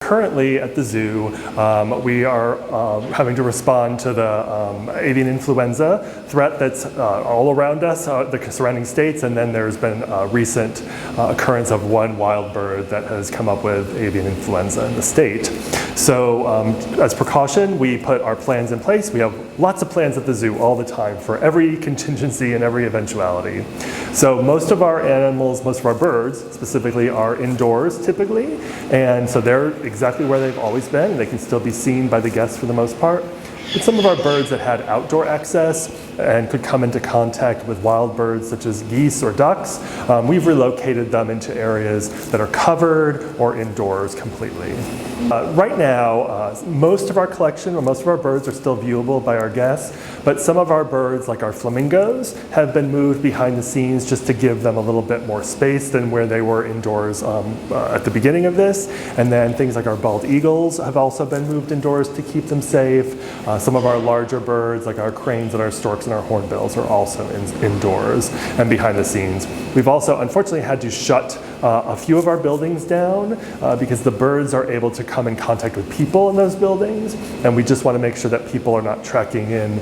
currently at the zoo, we are having to respond to the avian influenza threat that's all around us, the surrounding states, and then there's been a recent occurrence of one wild bird that has come up with avian influenza in the state. So as precaution, we put our plans in place. We have lots of plans at the zoo all the time for every contingency and every eventuality. So most of our animals, most of our birds specifically, are indoors typically, and so they're exactly where they've always been, and they can still be seen by the guests for the most part. But some of our birds that had outdoor access and could come into contact with wild birds such as geese or ducks, we've relocated them into areas that are covered or indoors completely. Right now, most of our collection, or most of our birds, are still viewable by our guests, but some of our birds, like our flamingos, have been moved behind the scenes just to give them a little bit more space than where they were indoors at the beginning of this. And then things like our bald eagles have also been moved indoors to keep them safe. Some of our larger birds, like our cranes and our storks and our hornbills, are also indoors and behind the scenes. We've also unfortunately had to shut a few of our buildings down because the birds are able to come in contact with people in those buildings, and we just want to make sure that people are not tracking in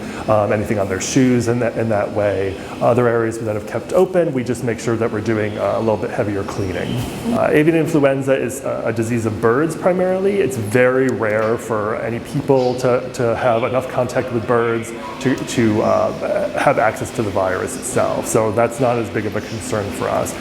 anything on their shoes in that way. Other areas that have kept open, we just make sure that we're doing a little bit heavier cleaning. Avian influenza is a disease of birds primarily. It's very rare for any people to have enough contact with birds to have access to the virus itself. So that's not as big of a concern for us.